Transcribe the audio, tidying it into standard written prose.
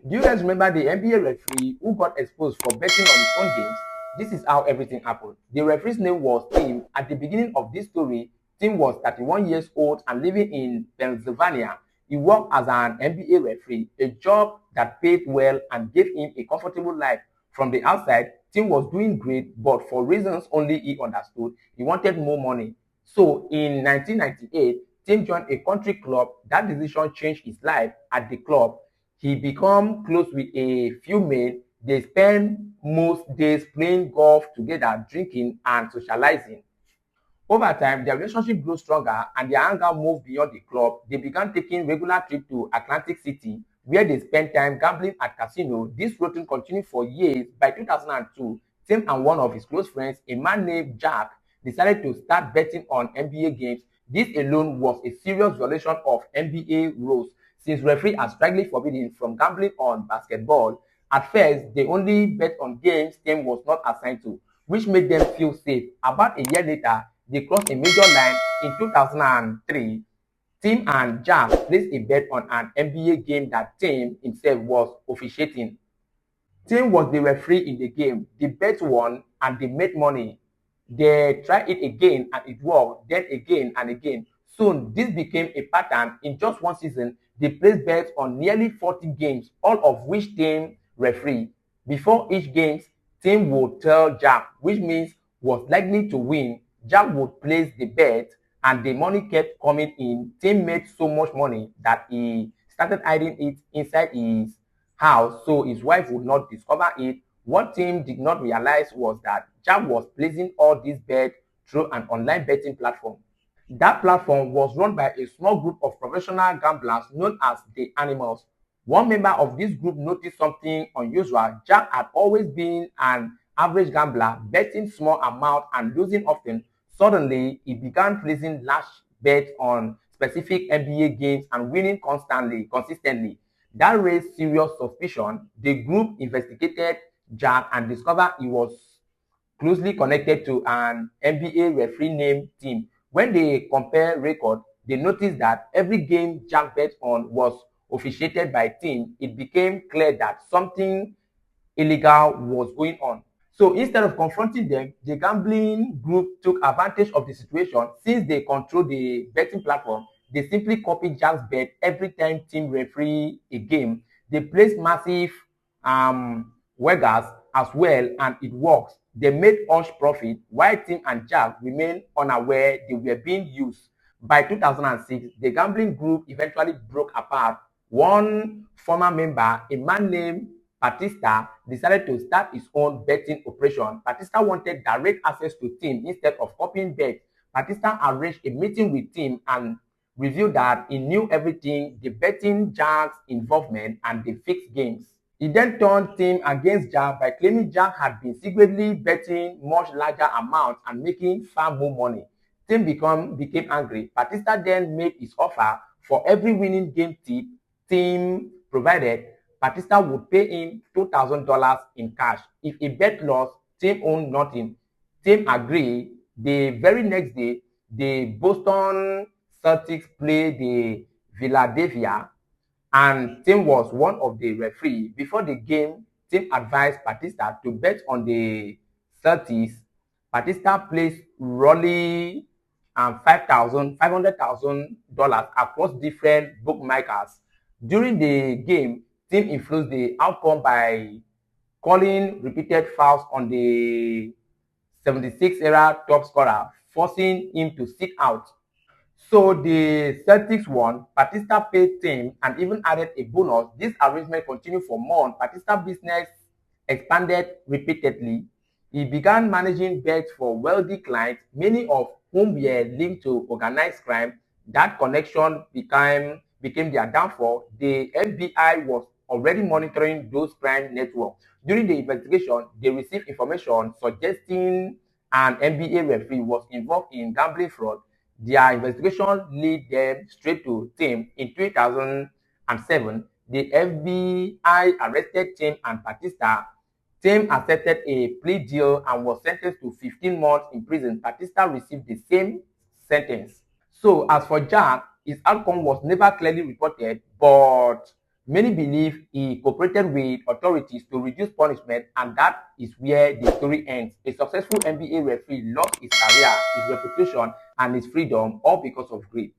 Do you guys remember the NBA referee who got exposed for betting on his own games? This is how everything happened. The referee's name was Tim. At the beginning of this story, Tim was 31 years old and living in Pennsylvania. He worked as an NBA referee, a job that paid well and gave him a comfortable life. From the outside, Tim was doing great, but for reasons only he understood, he wanted more money. So in 1998, Tim joined a country club. That decision changed his life. At the club, he became close with a few men. They spend most days playing golf together, drinking and socializing. Over time, their relationship grew stronger and their anger moved beyond the club. They began taking regular trips to Atlantic City, where they spent time gambling at casino. This routine continued for years. By 2002, Tim and one of his close friends, a man named Jack, decided to start betting on NBA games. This alone was a serious violation of NBA rules, since referees are strictly forbidden from gambling on basketball. At first, they only bet on games Tim was not assigned to, which made them feel safe. About a year later, they crossed a major line. In 2003, Tim and Jack placed a bet on an NBA game that Tim himself was officiating. Tim was the referee in the game. The bet won and they made money. They tried it again and it worked, then again and again. Soon, this became a pattern. In just one season, they placed bets on nearly 40 games, all of which Tim referee. Before each game, Tim would tell Jack which means was likely to win. Jack would place the bet and the money kept coming in. Tim made so much money that he started hiding it inside his house so his wife would not discover it. What Tim did not realize was that Jack was placing all these bets through an online betting platform. That platform was run by a small group of professional gamblers known as the Animals. One member of this group noticed something unusual. Jack had always been an average gambler, betting small amounts and losing often. Suddenly, he began placing large bets on specific NBA games and winning consistently. That raised serious suspicion. The group investigated Jack and discovered he was closely connected to an NBA referee named Tim. When they compared records, they noticed that every game Jack bet on was officiated by Tim. It became clear that something illegal was going on. So instead of confronting them, the gambling group took advantage of the situation. Since they controlled the betting platform, they simply copied Jack's bet every time Tim referee a game. They placed massive wagers as well, and it works. They made huge profit while Tim and Jack remained unaware they were being used. By 2006, the gambling group eventually broke apart. One former member, a man named Batista, decided to start his own betting operation. Batista wanted direct access to Tim instead of copying bets. Batista arranged a meeting with Tim and revealed that he knew everything, the betting, Jack's involvement, and the fixed games. He then turned Tim against Jack by claiming Jack had been secretly betting much larger amounts and making far more money. Tim became angry. Batista then made his offer. For every winning game tip Tim provided, Batista would pay him $2,000 in cash. If a bet lost, Tim owned nothing. Tim agreed. The very next day, the Boston Celtics played the Philadelphia, and Tim was one of the referees. Before the game, Tim advised Batista to bet on the Celtics. Batista placed roughly $500,000 across different bookmakers. During the game, Tim influenced the outcome by calling repeated fouls on the 76 era top scorer, forcing him to sit out. So the Celtics won. Batista paid Tim and even added a bonus. This arrangement continued for months. Batista's business expanded repeatedly. He began managing bets for wealthy clients, many of whom were linked to organized crime. That connection became their downfall. The FBI was already monitoring those crime networks. During the investigation, they received information suggesting an NBA referee was involved in gambling fraud. Their investigation led them straight to Tim. In 2007, the FBI arrested Tim and Batista. Tim accepted a plea deal and was sentenced to 15 months in prison. Batista received the same sentence. So as for Jack, his outcome was never clearly reported, but Many believe he cooperated with authorities to reduce punishment, and that is where the story ends. A successful NBA referee lost his career, his reputation, and his freedom, all because of greed.